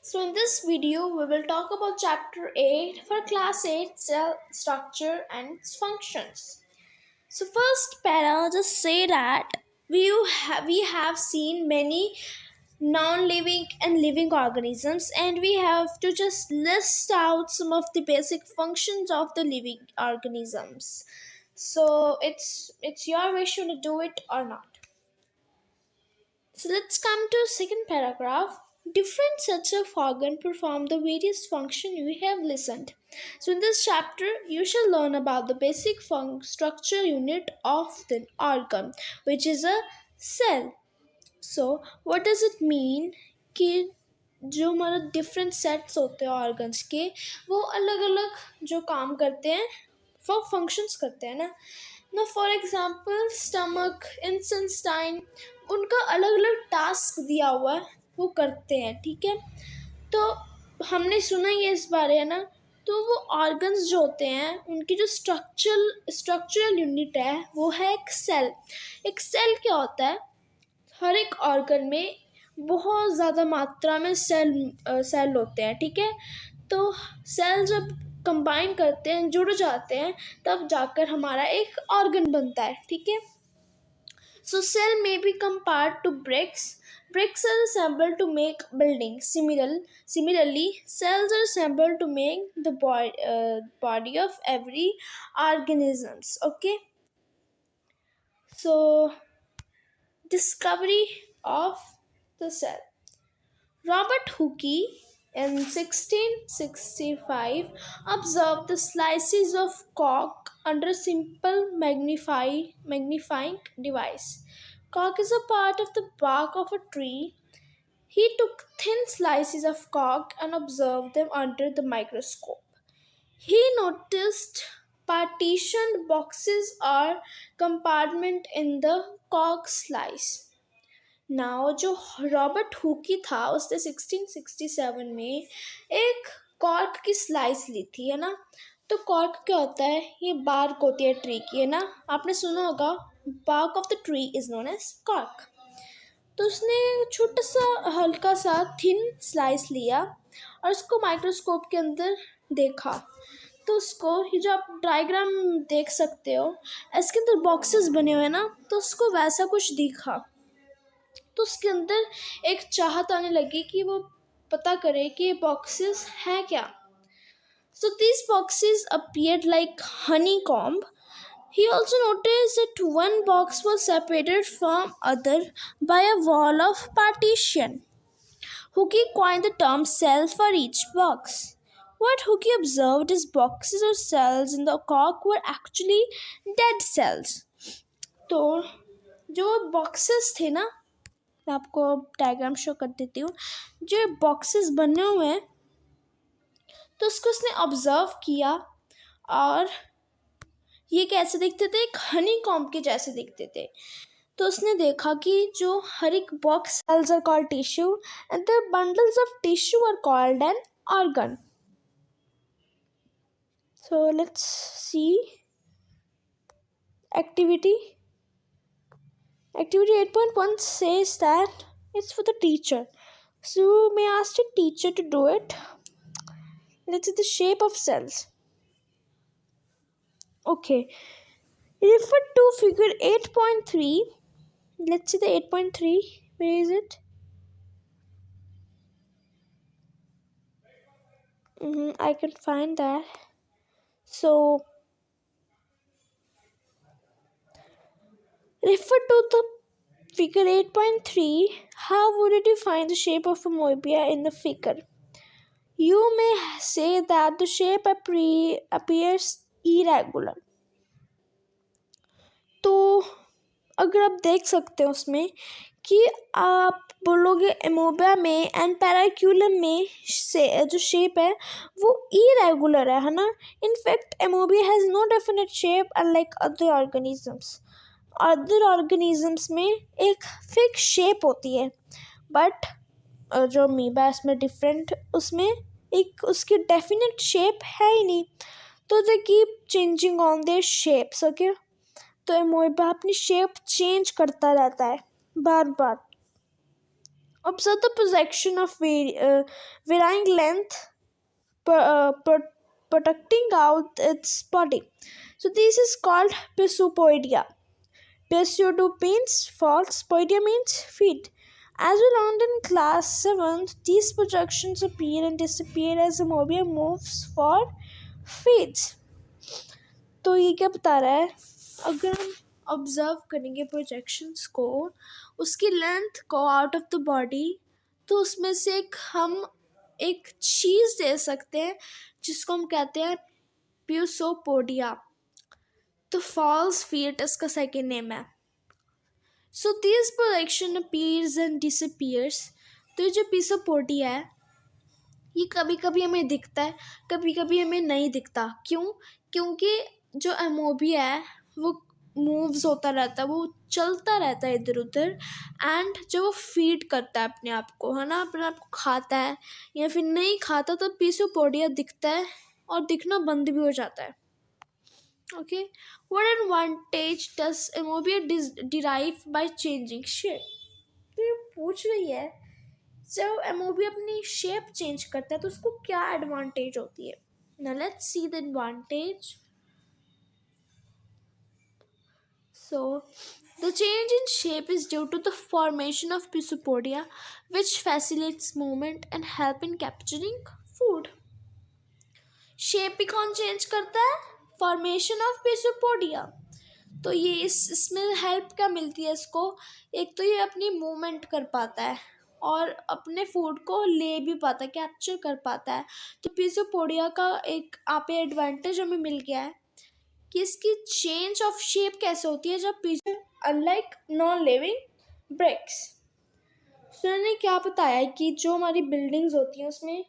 So in this video we will talk about chapter 8 for class 8 cell structure and its functions. So first para just say that we have seen many non-living and living organisms, and we have to just list out some of the basic functions of the living organisms. So it's your wish to do it or not. So let's come to second paragraph. Different sets of organ perform the various functions you have listened. So in this chapter, you shall learn about the basic structure unit of the organ, which is a cell. So what does it mean कि जो हमारा different sets होते हैं organs के वो अलग अलग जो काम करते हैं वो फंक्शंस करते हैं ना फॉर एग्जांपल स्टमक इंटेस्टाइन उनका अलग अलग टास्क दिया हुआ है वो करते हैं ठीक है। तो हमने सुना ही है इस बारे है ना। तो वो ऑर्गन्स जो होते हैं उनकी जो स्ट्रक्चरल यूनिट है वो है एक सेल। एक सेल क्या होता है? हर एक ऑर्गन में बहुत ज़्यादा मात्रा में सेल होते हैं ठीक है। तो सेल जब कंबाइन करते हैं जुड़ जाते हैं तब जाकर हमारा एक ऑर्गन बनता है ठीक है। सो सेल में be compared to bricks. Bricks are assembled to make buildings. Similarly, cells are assembled to make the body of every organisms. Okay. So discovery of the cell. Robert Hooke in 1665 observed the slices of cork under a simple magnifying device. Cork is a part of the bark of a tree. He took thin slices of cork and observed them under the microscope. He noticed partitioned boxes or compartment in the cork slice. Now जो Robert हुकी था उसने 1667 में एक cork की slice ली थी है ना। तो कॉर्क क्या होता है? ये बार्क होती है ट्री की है ना। आपने सुना होगा bark of the tree is known as cork. तो उसने छोटा सा हल्का सा थिन स्लाइस लिया और उसको माइक्रोस्कोप के अंदर देखा। तो उसको ये जो आप डायग्राम देख सकते हो इसके अंदर बॉक्सेस बने हुए हैं ना, तो उसको वैसा कुछ दिखा। तो उसके अंदर एक चाहत आने लगी कि वो पता करे कि ये बॉक्सेस हैं क्या। So these boxes appeared like honeycomb. He also noticed that one box was separated from other by a wall of partition. Hooke coined the term cell for each box. What Hooke observed is boxes or cells in the cork were actually dead cells. तो जो boxes थे ना, मैं आपको diagram show कर देती हूँ। जो बॉक्सेस बने हुए हैं तो उसको उसने ऑब्जर्व किया और ये कैसे दिखते थे? एक हनी कॉम्ब के जैसे दिखते थे। तो उसने देखा कि जो हर एक box cells are called tissue and the bundles of tissue are called an organ. So let's see activity. Activity 8.1 says that it's for the teacher. So you may ask the teacher to do it. Let's see the shape of cells. Okay. Refer to figure 8.3. Let's see the 8.3. Where is it? I can find that. So refer to the figure 8.3. How would you define the shape of a amoeba in the figure? You may say that the shape appears irregular. तो अगर आप देख सकते हो उसमें कि आप बोलोगे एमोबा में एंड पैराक्यूलम में से जो शेप है वो इरेगुलर है ना। In fact amoeba has no definite shape unlike other organisms. Other organisms में एक फिक्स शेप होती है, बट जो अमीबा है इसमें डिफरेंट, उसमें एक उसकी डेफिनेट शेप है ही नहीं। तो they keep changing on their shapes. Okay, तो अमीबा अपनी शेप चेंज करता रहता है बार बार। Observe the projection of varying length protecting out its body. So this is called pseudopodia. Pseudo means false, podia means feet. As we learned in class 7th, these projections appear and disappear as the mobile moves for feet. तो ये क्या बता रहा है, अगर हम observe करेंगे projections को, उसकी लेंथ को आउट ऑफ द बॉडी, तो उसमें से हम एक चीज़ दे सकते हैं जिसको हम कहते हैं प्यूसोपोडिया. तो फॉल्स फीट इसका सेकेंड नेम है. So this projection appears and disappears. तो ये जो प्यूसोपोडिया है ये कभी कभी हमें दिखता है, कभी कभी हमें नहीं दिखता. क्यों? क्योंकि जो एमोबिया है वो मूव्स होता रहता है, वो चलता रहता है इधर उधर, एंड जब वो फीड करता है अपने आप को, है ना, अपने आप को खाता है या फिर नहीं खाता, तो पीसोपोडिया दिखता है और दिखना बंद भी हो जाता है. Okay, what advantage does एमोबिया derive by changing shape. तो ये पूछ रही है जब एमोबिया अपनी शेप चेंज करता है तो उसको क्या एडवांटेज होती है. Now let's see the advantage. So, the change in shape is due to the formation of pseudopodia, which facilitates movement and help in capturing food. Shape भी कौन चेंज करता है? Formation of pseudopodia. तो ये इसमें help क्या मिलती है इसको? एक तो ये अपनी मूवमेंट कर पाता है और अपने फूड को ले भी पाता है, कैप्चर कर पाता है. तो pseudopodia का एक आप एडवांटेज हमें मिल गया है कि इसकी चेंज ऑफ शेप कैसे होती है जब पीछे, अनलाइक नॉन लिविंग ब्रिक्स. सो ने क्या बताया कि जो हमारी बिल्डिंग्स होती हैं उसमें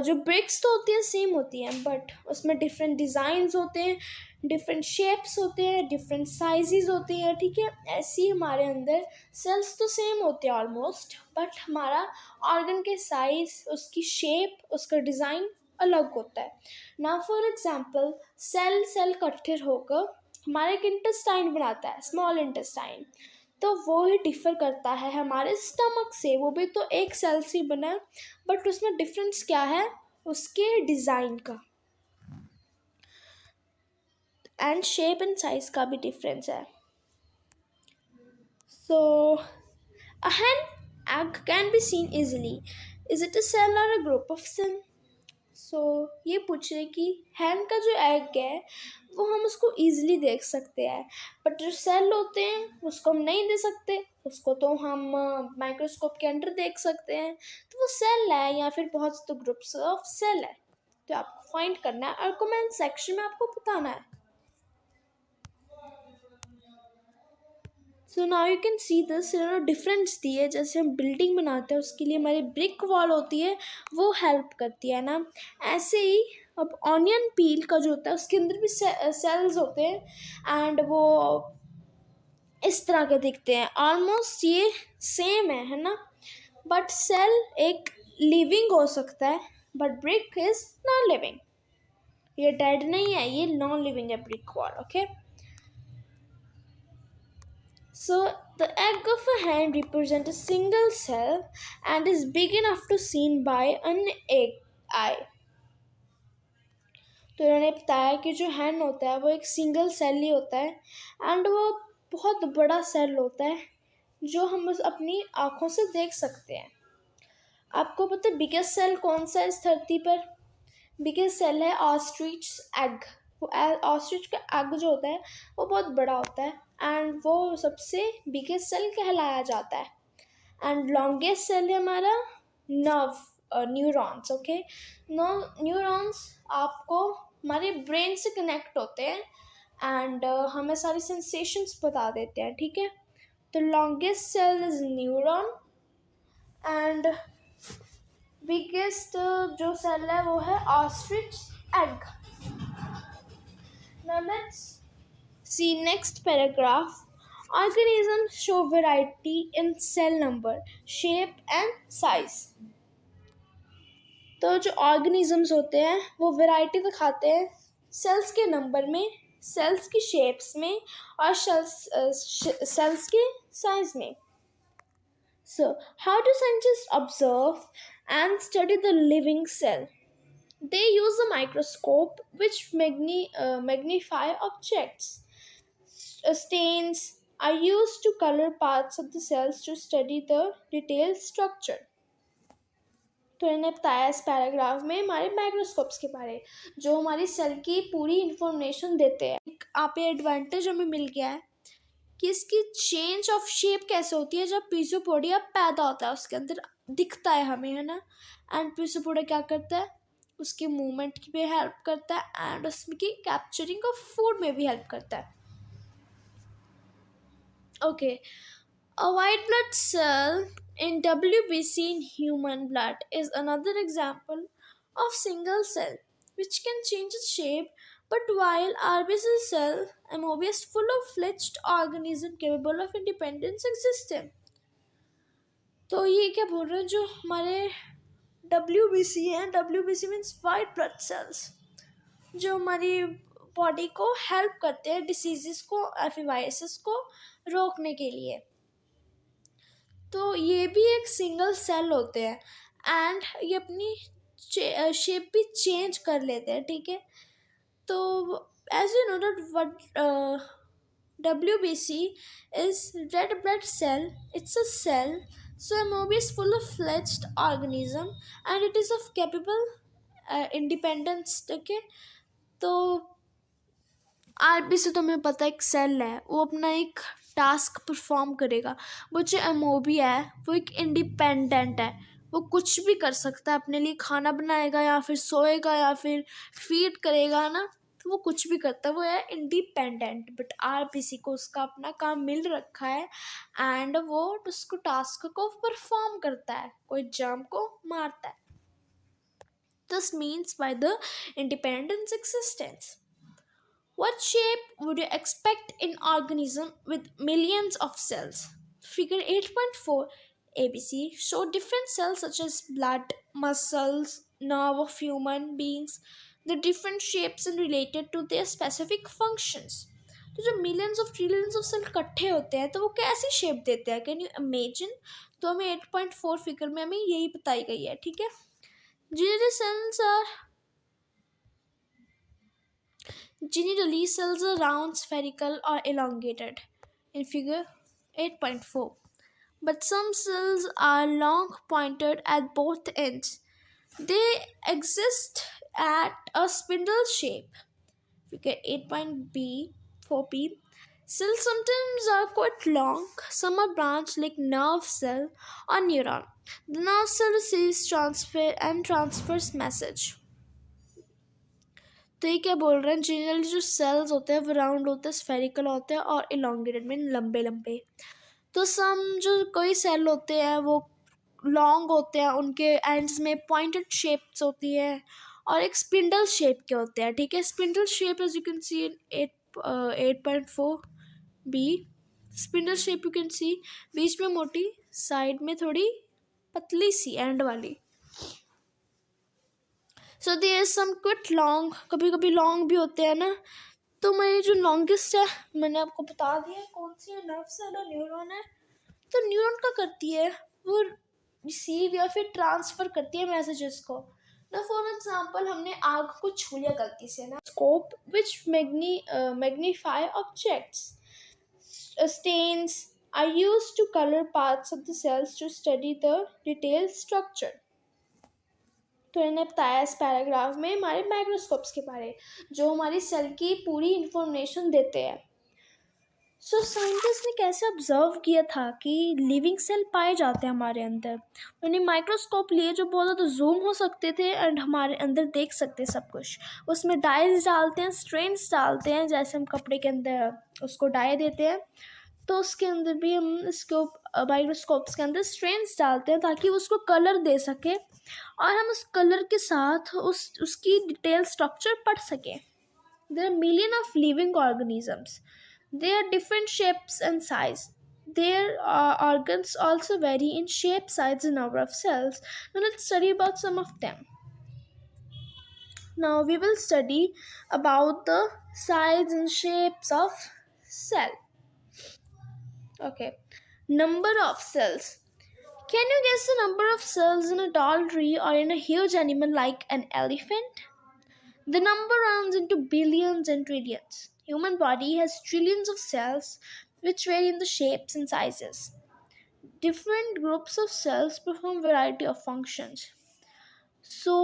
जो ब्रिक्स तो होती हैं सेम होती हैं, बट उसमें डिफरेंट डिज़ाइंस होते हैं, डिफरेंट शेप्स होते हैं, डिफरेंट साइजेस होते हैं. ठीक है, ऐसे ही हमारे अंदर सेल्स तो सेम होते हैं ऑलमोस्ट, बट हमारा ऑर्गन के साइज, उसकी शेप, उसका डिज़ाइन अलग होता है. ना फॉर एग्जाम्पल सेल इकट्ठे होकर हमारे एक इंटेस्टाइन बनाता है, स्मॉल इंटेस्टाइन. तो वो ही डिफ़र करता है हमारे स्टमक से. वो भी तो एक सेल से बना है, बट उसमें डिफरेंस क्या है? उसके डिज़ाइन का एंड शेप एंड साइज का भी डिफरेंस है. सो अ hen egg can be seen easily. Is it a cell or a group of cell? सो ये पूछ रहे कि हैन का जो एग है वो हम उसको ईजिली देख सकते हैं, बट जो सेल होते हैं उसको हम नहीं दे सकते. उसको तो हम माइक्रोस्कोप के अंडर देख सकते हैं. तो वो सेल है या फिर बहुत तो ग्रुप्स ऑफ सेल है. तो आपको फाइंड करना है और कमेंट सेक्शन में आपको बताना है. So now you can see this difference दी है. जैसे हम बिल्डिंग बनाते हैं उसके लिए हमारी ब्रिक वॉल होती है, वो हेल्प करती है ना. ऐसे ही अब ऑनियन पील का जो होता है उसके अंदर भी सेल्स होते हैं एंड वो इस तरह के दिखते हैं. ऑलमोस्ट ये सेम है ना, बट सेल एक लिविंग हो सकता है, but brick is non living. ये डेड नहीं है, ये नॉन लिविंग है brick wall. Okay, so the egg of a hen represents a single cell and is big enough to seen by an eye. तो इन्होंने बताया कि जो हैन होता है वो एक सिंगल सेल ही होता है एंड वो बहुत बड़ा सेल होता है जो हम अपनी आँखों से देख सकते हैं. आपको पता है बिगेस्ट सेल कौन सा है इस धरती पर? बिगेस्ट सेल है ऑस्ट्रिच एग. वो ऑस्ट्रिच का एग जो होता है वो बहुत बड़ा होता है एंड वो सबसे बिगेस्ट सेल कहलाया जाता है. एंड लॉन्गेस्ट सेल है हमारा न्यूरॉन्स. ओके, न्यूरॉन्स आपको हमारे ब्रेन से कनेक्ट होते हैं एंड हमें सारी सेंसेशंस बता देते हैं. ठीक है, तो longest cell is neuron and biggest जो सेल है वो है ostrich egg. Now let's see next paragraph. Organisms show variety in cell number, shape and size. तो जो ऑर्गेनिजम्स होते हैं वो वैरायटी दिखाते हैं सेल्स के नंबर में, सेल्स की शेप्स में और सेल्स के साइज में. So how do scientists observe and study the living cell? They use a microscope which magnify objects. Stains are used to color parts of the cells to study the detailed structure. तो इन्हें बताया इस paragraph में हमारे microscopes के बारे, जो हमारी सेल की पूरी इंफॉर्मेशन देते हैं। एक आप ये एडवांटेज हमें मिल गया है कि इसकी चेंज ऑफ शेप कैसे होती है जब पीसोपोडिया पैदा होता है, उसके अंदर दिखता है हमें, है ना। एंड पीसोपोडिया क्या करता है, उसकी मूवमेंट की भी हेल्प करता है एंड उसकी कैप्चरिंग ऑफ फूड में भी हेल्प करता है। Okay, a white blood cell in WBC in human blood is another example of single cell which can change its shape, but while RBC cell MOB is full of fledged organism capable of independence existence। तो ये क्या बोल रहे हैं, जो हमारे WBC हैं, WBC means white blood cells, जो हमारी बॉडी को हेल्प करते हैं डिसीजेस को, एफिवाइसिस को रोकने के लिए। तो ये भी एक सिंगल सेल होते हैं एंड ये अपनी शेप भी चेंज कर लेते हैं, ठीक है। तो as you know that what WBC is red blood cell, it's a cell, so MOB is full of fledged organism and it is of capable independence, ठीक है। तो RBC तो हमें पता है एक सेल है, वो अपना एक टास्क परफॉर्म करेगा। वो जो MOB है वो एक इंडिपेंडेंट है, वो कुछ भी कर सकता है, अपने लिए खाना बनाएगा या फिर सोएगा या फिर फीड करेगा ना, तो वो कुछ भी करता है, वो है इंडिपेंडेंट। बट RBC को उसका अपना काम मिल रखा है एंड वो उसको टास्क को परफॉर्म करता है, कोई जर्म को मारता है। This means by the independence existence. What shape would you expect in organism with millions of cells? Figure 8.4 ABC show different cells such as blood, muscles, nerve of human beings, the different shapes and related to their specific functions. तो जो millions of trillions of cells इकट्ठे होते हैं तो वो कैसी shape देते हैं, कैन यू इमेजिन। तो हमें 8.4 फिगर में हमें यही बताई गई है, ठीक है। Generally cells are round, spherical or elongated in figure 8.4, but some cells are long pointed at both ends. They exist at a spindle shape, figure 8.4b. Cells sometimes are quite long, some are branched like nerve cell or neuron. The nerve cell receives transfer and transfers message। तो ये क्या बोल रहे हैं, generally जो sales होते हैं वो राउंड होते हैं, स्फेरिकल होते हैं और इलोंगेटेड मीन लंबे लंबे। तो सम जो कोई सेल होते हैं वो लॉन्ग होते हैं, उनके एंड्स में पॉइंटेड शेप्स होती है और एक स्पिंडल शेप के होते हैं, ठीक है। Spindle shape as you can see in 8.4b, spindle shape you can see, बीच में मोटी, साइड में थोड़ी पतली सी एंड वाली। So there is some quite long, कभी कभी लॉन्ग भी होते हैं ना। तो मेरी जो लॉन्गेस्ट है मैंने आपको बता दिया कौन सी है, नर्व सेल और न्यूरॉन है। तो न्यूरॉन क्या करती है, वो रिसीव या फिर ट्रांसफर करती है मैसेजेस को ना। फॉर एग्जांपल हमने आग को छू लिया गलती से ना, scope which magnify objects. Stains are used to colour parts of the cells to study the detailed structure. तो इन्हें बताया इस पैराग्राफ में हमारे माइक्रोस्कोप्स के बारे, जो हमारी सेल की पूरी इंफॉर्मेशन देते हैं। सो साइंटिस्ट ने कैसे ऑब्जर्व किया था कि लिविंग सेल पाए जाते हैं हमारे अंदर। उन्हें माइक्रोस्कोप लिए जो बहुत ज़्यादा जूम हो सकते थे एंड हमारे अंदर देख सकते सब कुछ। उसमें डाइज डालते हैं, स्ट्रेन्स डालते हैं, जैसे हम कपड़े के अंदर उसको डाई देते हैं, तो उसके अंदर भी हम इसको माइक्रोस्कोप्स के अंदर स्ट्रेन्स डालते हैं ताकि उसको कलर दे सके और हम उस कलर के साथ उसकी डिटेल स्ट्रक्चर पढ़ सकें। There are million of living organisms, they are different shapes and size. Their organs also vary in shape, size and number of cells. Now let's study about some of them. Now we will study about the size and shapes of cell. Okay, number of cells. Can you guess the number of cells in a tall tree or in a huge animal like an elephant? The number runs into billions and trillions. Human body has trillions of cells which vary in the shapes and sizes. Different groups of cells perform variety of functions. सो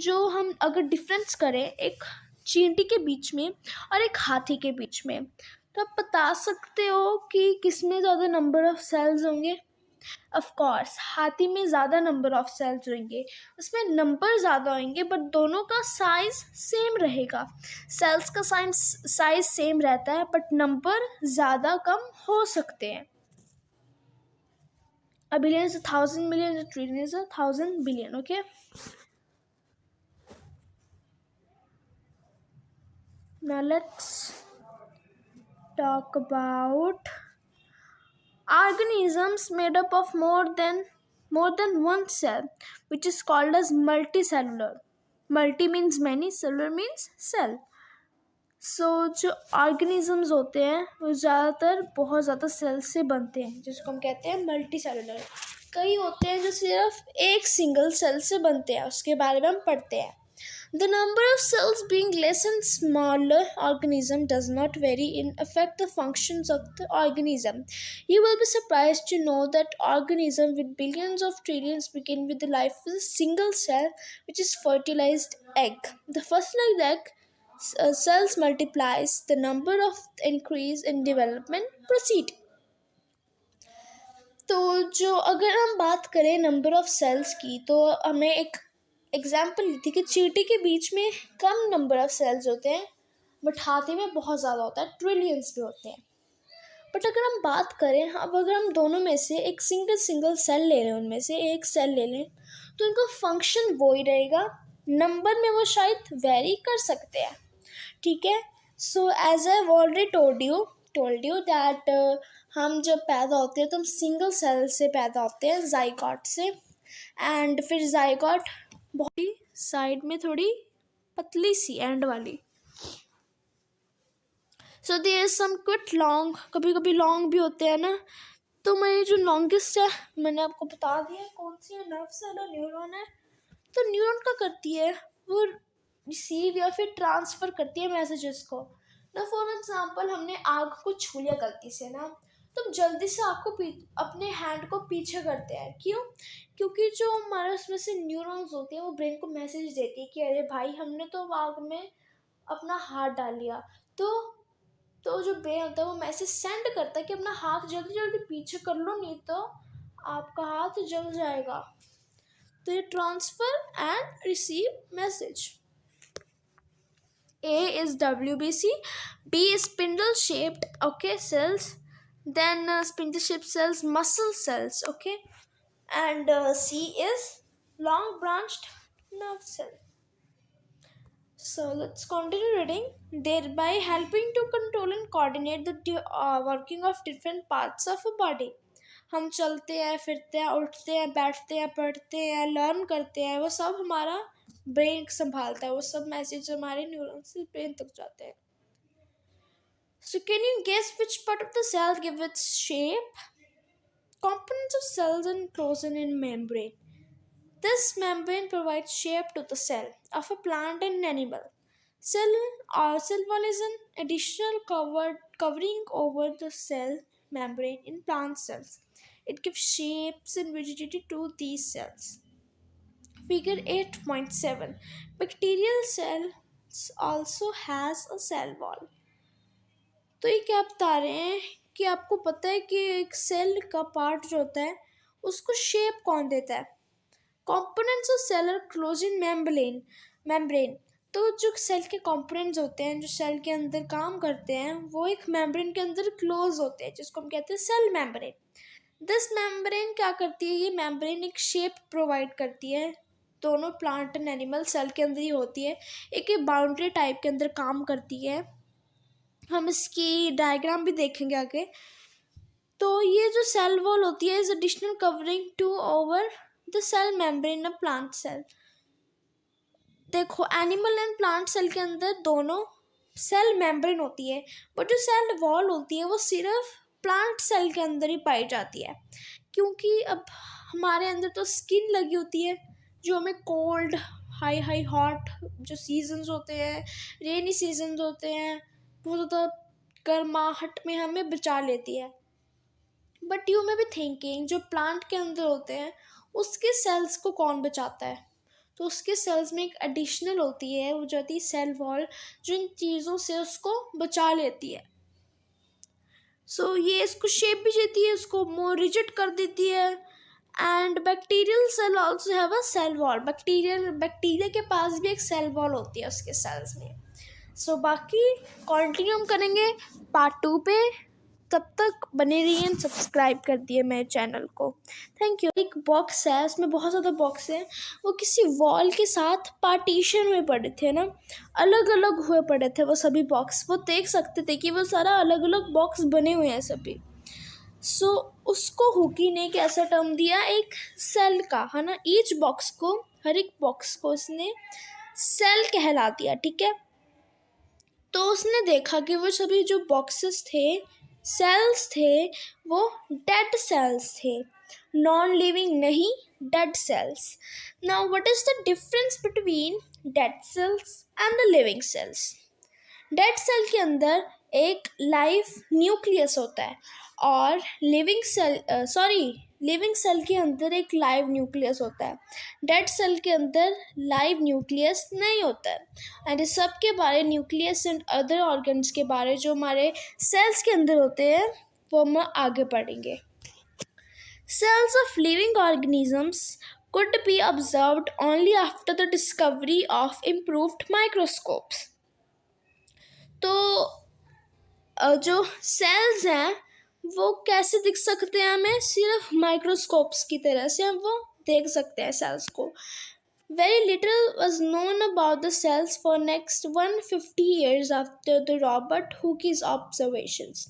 जो हम अगर difference करें एक चींटी के बीच में और एक हाथी के बीच में, तो आप बता सकते हो कि किस में ज़्यादा नंबर ऑफ सेल्स होंगे? ऑफ कोर्स हाथी में ज़्यादा नंबर ऑफ सेल्स होंगे, उसमें नंबर ज़्यादा होंगे, बट दोनों का साइज सेम रहेगा. सेल्स का साइज सेम रहता है बट नंबर ज़्यादा कम हो सकते हैं. A billion is 1,000 million, a trillion is 1,000 billion. Okay. Now let's talk about organisms made up of more than one cell, which is called as multicellular. Multi means many, cellular means cell. सो जो organisms होते हैं वो ज़्यादातर बहुत ज़्यादा sales से बनते हैं, जिसको हम कहते हैं मल्टी सेलुलर. कई होते हैं जो सिर्फ एक सिंगल सेल से बनते हैं, उसके बारे में हम पढ़ते हैं. The number of cells being less in smaller organism does not vary in affect the functions of the organism. You will be surprised to know that organism with billions of trillions begin with the life with a single cell, which is fertilized egg. The fertilized egg cells multiplies, the number of increase in development proceed. तो जो अगर हम बात करें number of sales की, तो हमें एक एग्जाम्पल ली थी कि चींटी के बीच में कम नंबर ऑफ सेल्स होते हैं बट हाथी में बहुत ज़्यादा होता है, ट्रिलियंस भी होते हैं. बट अगर हम बात करें, अब अगर हम दोनों में से एक सिंगल सेल ले लें, उनमें से एक सेल ले लें, तो उनका फंक्शन वो ही रहेगा. नंबर में वो शायद वेरी कर सकते हैं. ठीक है. So as I already told you that हम जब पैदा होते हैं तो हम सिंगल सेल से पैदा होते हैं, जाइगोट से. एंड फिर जाइगोट बहुत ही साइड में थोड़ी पतली सी एंड वाली. So there is some quite long, कभी कभी लॉन्ग भी होते हैं ना. तो मेरी जो लॉन्गेस्ट है मैंने आपको बता दिया कौन सी है, नर्व सेल और न्यूरॉन है. तो न्यूरॉन क्या करती है, वो रिसीव या फिर ट्रांसफ़र करती है मैसेजेस को. ना फॉर एग्जांपल हमने आग को छू लिया गलती से ना, तो हम जल्दी से आग को अपने हैंड को पीछे करते हैं. क्यों? क्योंकि जो हमारे उसमें से न्यूरॉन्स होते हैं वो ब्रेन को मैसेज देती है कि अरे भाई हमने तो आग में अपना हाथ डाल लिया. तो जो ब्रेन होता है वो मैसेज सेंड करता है कि अपना हाथ जल्दी जल्दी पीछे कर लो, नहीं तो आपका हाथ जल जाएगा. तो ये transfer and receive message. A is WBC, B is spindle shaped, okay, cells, then spindle shaped cells, muscle cells, okay, and C is long branched nerve cell. So let's continue reading. Thereby helping to control and coordinate the working of different parts of a body. हम चलते हैं, फिरते हैं, उठते हैं, बैठते हैं, पढ़ते हैं, लर्न करते हैं, वो सब हमारा ब्रेन संभालता है. वो सब मैसेज हमारे न्यूरॉन से ब्रेन तक जाते हैं. So can you guess which part of the cell gives its shape? Components of cells enclosed in membrane. This membrane provides shape to the cell of a plant and animal. Cell wall is an additional covering over the cell membrane in plant cells. It gives shapes and rigidity to these cells. Figure 8.7. Bacterial cells also has a cell wall. तो ये क्या बता रहे हैं कि आपको पता है कि एक सेल का पार्ट जो होता है उसको शेप कौन देता है? Components of cell are close in membrane. तो जो सेल के कंपोनेंट्स होते हैं, जो सेल के अंदर काम करते हैं, वो एक मेम्ब्रेन के अंदर क्लोज होते हैं, जिसको हम कहते हैं सेल मेम्ब्रेन. दिस मेम्ब्रेन क्या करती है? ये मेम्ब्रेन एक शेप प्रोवाइड करती है. दोनों प्लांट एंड एनिमल सेल के अंदर ही होती है. एक बाउंड्री टाइप के अंदर काम करती है. हम इसकी डायग्राम भी देखेंगे आगे. तो ये जो सेल वॉल होती है is additional covering to over the cell membrane of plant cell. देखो एनिमल एंड प्लांट सेल के अंदर दोनों सेल मेम्ब्रेन होती है, बट जो सेल वॉल होती है वो सिर्फ प्लांट सेल के अंदर ही पाई जाती है. क्योंकि अब हमारे अंदर तो स्किन लगी होती है जो हमें कोल्ड, हाई हाई हॉट जो सीजन्स होते हैं, रेनी सीजन्स होते हैं, बहुत ज़्यादा गर्माहट में हमें बचा लेती है। But you may be thinking जो प्लांट के अंदर होते हैं उसके सेल्स को कौन बचाता है? तो उसके सेल्स में एक एडिशनल होती है, वो जो होती है सेल वॉल, जो इन चीज़ों से उसको बचा लेती है। सो ये इसको शेप भी देती है, उसको मोर रिजिड कर देती है। And bacterial cell also have a cell wall, bacteria के पास भी एक सेल वॉल होती है उसके सेल्स में। सो बाकी कंटिन्यू हम करेंगे पार्ट 2 पे। तब तक बने रहिए, सब्सक्राइब कर दिए मेरे चैनल को। Thank you. एक बॉक्स है, उसमें बहुत ज़्यादा बॉक्स हैं, वो किसी वॉल के साथ पार्टीशन हुए पड़े थे ना, अलग अलग हुए पड़े थे वो सभी बॉक्स। वो देख सकते थे कि वो सारा अलग अलग बॉक्स बने हुए हैं सभी। सो उसको हुकी ने एक ऐसा टर्म दिया एक सेल का, है ना। ईच बॉक्स को, हर एक बॉक्स को उसने सेल कहला दिया, ठीक है। तो उसने देखा कि वो सभी जो बॉक्सेस थे, सेल्स थे, वो डेड सेल्स थे, नॉन लिविंग नहीं, dead cells. Now what is the difference between dead cells and the living cells? Dead cell के अंदर एक लाइव न्यूक्लियस होता है और लिविंग सेल के अंदर एक लाइव न्यूक्लियस होता है। डेड सेल के अंदर लाइव न्यूक्लियस नहीं होता है। एंड इस सब के बारे, न्यूक्लियस एंड अदर ऑर्गन्स के बारे जो हमारे सेल्स के अंदर होते हैं, वो हम आगे पढ़ेंगे। Cells of living organisms could be observed only after the discovery of improved microscopes. तो जो सेल्स हैं वो कैसे दिख सकते हैं हमें? सिर्फ माइक्रोस्कोप्स की तरह से हम वो देख सकते हैं सेल्स को। Very little was known about the cells for next 150 years after the Robert Hooke's observations.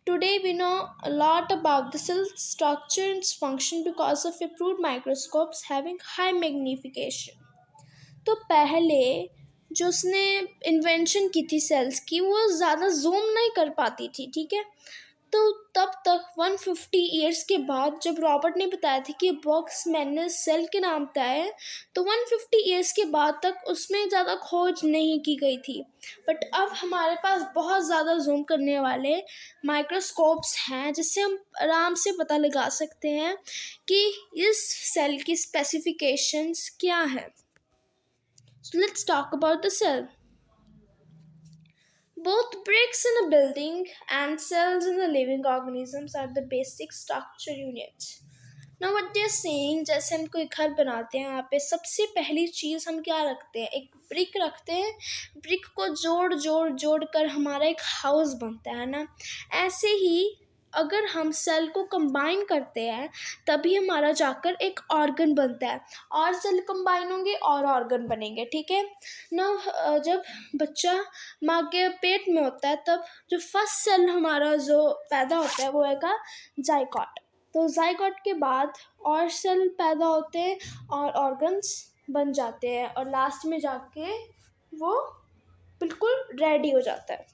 Today we know a lot about the cell structure and function because of improved microscopes having high magnification. तो पहले जो उसने invention की थी sales की, वो ज़्यादा zoom नहीं कर पाती थी, ठीक है। तो तब तक 150 ईयर्स के बाद जब रॉबर्ट ने बताया था कि बॉक्स मैंने सेल के नाम पे है, तो 150 ईयर्स के बाद तक उसमें ज़्यादा खोज नहीं की गई थी। बट अब हमारे पास बहुत ज़्यादा जूम करने वाले माइक्रोस्कोप्स हैं जिससे हम आराम से पता लगा सकते हैं कि इस सेल की स्पेसिफिकेशंस क्या है। So let's talk about the cell. Both bricks in a building and cells in the living organisms are the basic structure units. Now what they are saying, जैसे हम कोई घर बनाते हैं, यहाँ पे सबसे पहली चीज़ हम क्या रखते हैं? एक ब्रिक रखते हैं। ब्रिक को जोड़ कर हमारा एक हाउस बनता है ना। ऐसे ही अगर हम सेल को कंबाइन करते हैं तभी हमारा जाकर एक ऑर्गन बनता है, और सेल कंबाइन होंगे और ऑर्गन बनेंगे, ठीक है ना। जब बच्चा माँ के पेट में होता है तब जो फर्स्ट सेल हमारा जो पैदा होता है वो है जाइगोट। तो जाइगोट के बाद और सेल पैदा होते हैं और ऑर्गन्स बन जाते हैं, और लास्ट में जाके वो बिल्कुल रेडी हो जाता है।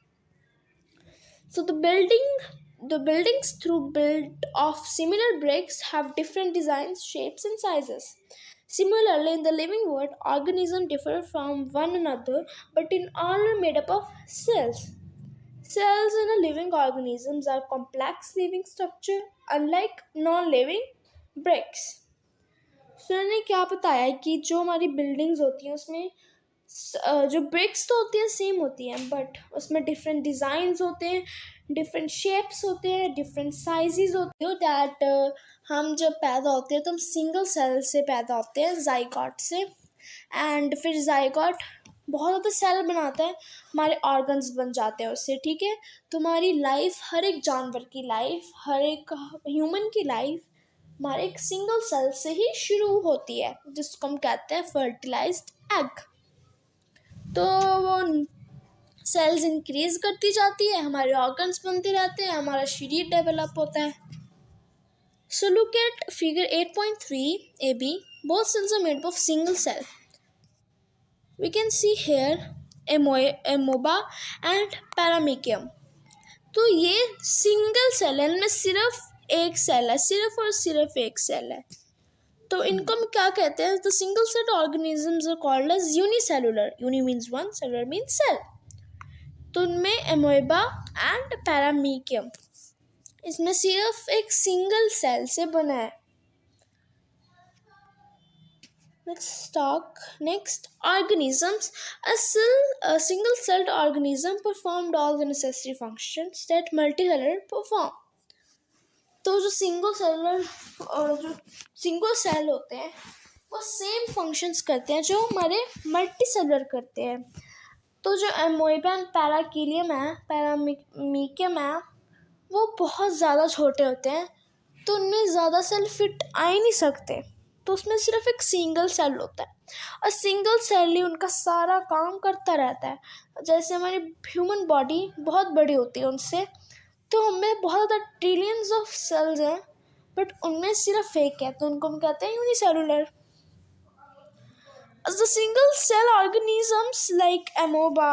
So the buildings through built of similar bricks have different designs, shapes and sizes. Similarly, in the living world, organisms differ from one another, but in all are made up of cells. Cells in a living organisms are complex living structure, unlike non-living bricks. So मैंने क्या बताया कि जो हमारी buildings होती हैं उसमें जो ब्रिक्स तो होती हैं सेम होती हैं, बट उसमें डिफरेंट डिज़ाइंस होते हैं, डिफरेंट शेप्स होते हैं, डिफरेंट साइजेस होते हैं। दैट हम जब पैदा होते हैं तो हम सिंगल सेल से पैदा होते हैं, जाइगोट से। एंड फिर जाइगोट बहुत ज़्यादा सेल बनाता है, हमारे ऑर्गन्स बन जाते हैं उससे, ठीक है। तुम्हारी लाइफ, हर एक जानवर की लाइफ, हर एक ह्यूमन की लाइफ हमारे एक सिंगल सेल से ही शुरू होती है, जिसको हम कहते हैं फर्टिलाइज्ड एग। तो वो सेल्स इंक्रीज करती जाती है, हमारे ऑर्गन्स बनते रहते हैं, हमारा शरीर डेवलप होता है। So look at figure 8.3 AB. Both cells are made of single cell. We can see here amoeba and paramecium. तो ये सिंगल सेल है, इनमें सिर्फ एक सेल है, सिर्फ और सिर्फ एक सेल है। तो इनको हम क्या कहते हैं? The single cell organisms are called as unicellular. Uni means one, cellular means cell. तो उनमें एमोएबा एंड पैरामीकियम, इसमें सिर्फ एक सिंगल सेल से बना है। Let's talk next organisms. A single-celled organism performed all the necessary functions that multicellular perform. तो जो सिंगल सेल होते हैं वो सेम फंक्शंस करते हैं जो हमारे मल्टी सेलुलर करते हैं। तो जो एमोइबा एंड पैरामीकियम है वो बहुत ज़्यादा छोटे होते हैं, तो उनमें ज़्यादा सेल फिट आ ही नहीं सकते, तो उसमें सिर्फ एक सिंगल सेल होता है और सिंगल सेल ही उनका सारा काम करता रहता है। जैसे हमारी ह्यूमन बॉडी बहुत बड़ी होती है उनसे, तो हमें बहुत ज़्यादा ट्रिलियंस ऑफ सेल्स हैं, बट उनमें सिर्फ एक है, तो उनको हम कहते हैं unicellular. As the single cell organisms like amoeba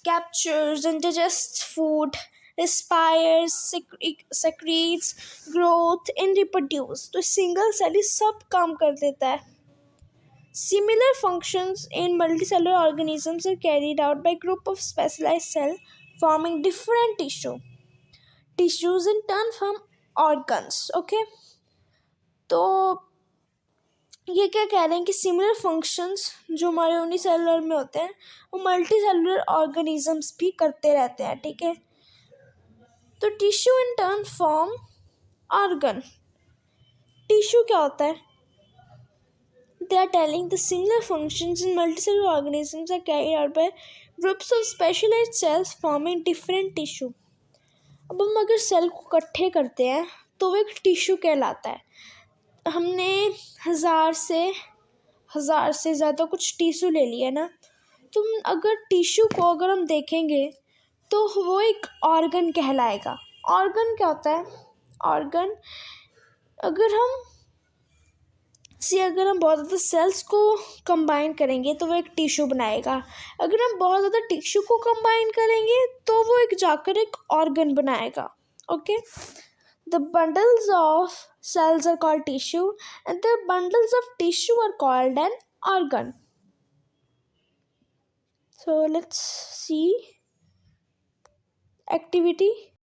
captures and digests food, respires, secretes, growth and reproduce, तो सिंगल सेल ही सब काम कर देता है। Similar functions in multicellular organisms are carried out by group of specialized cells forming different tissues in turn from organs. Okay, तो ये क्या कह रहे हैं कि सिमिलर फंक्शंस जो हमारे यूनिसेलुलर में होते हैं वो मल्टी सेलुलर ऑर्गेनिजम्स भी करते रहते हैं। ठीक है, तो tissue in turn form organ. Tissue क्या होता है? They are telling the similar functions in multicellular organisms are carried out by groups of specialised cells forming different tissue. अब हम अगर सेल को इकट्ठे करते हैं तो वो एक टिश्यू कहलाता है। हमने हज़ार से ज़्यादा कुछ टिश्यू ले लिया ना, तो अगर टिश्यू को अगर हम देखेंगे तो वो एक ऑर्गन कहलाएगा। ऑर्गन क्या होता है? ऑर्गन अगर हम बहुत ज़्यादा सेल्स को कंबाइन करेंगे तो वो एक टिश्यू बनाएगा। अगर हम बहुत ज़्यादा टिश्यू को कंबाइन करेंगे तो वो एक जाकर एक ऑर्गन बनाएगा। Okay, the bundles of cells are called tissue and the bundles of tissue are called an organ. So let's see activity.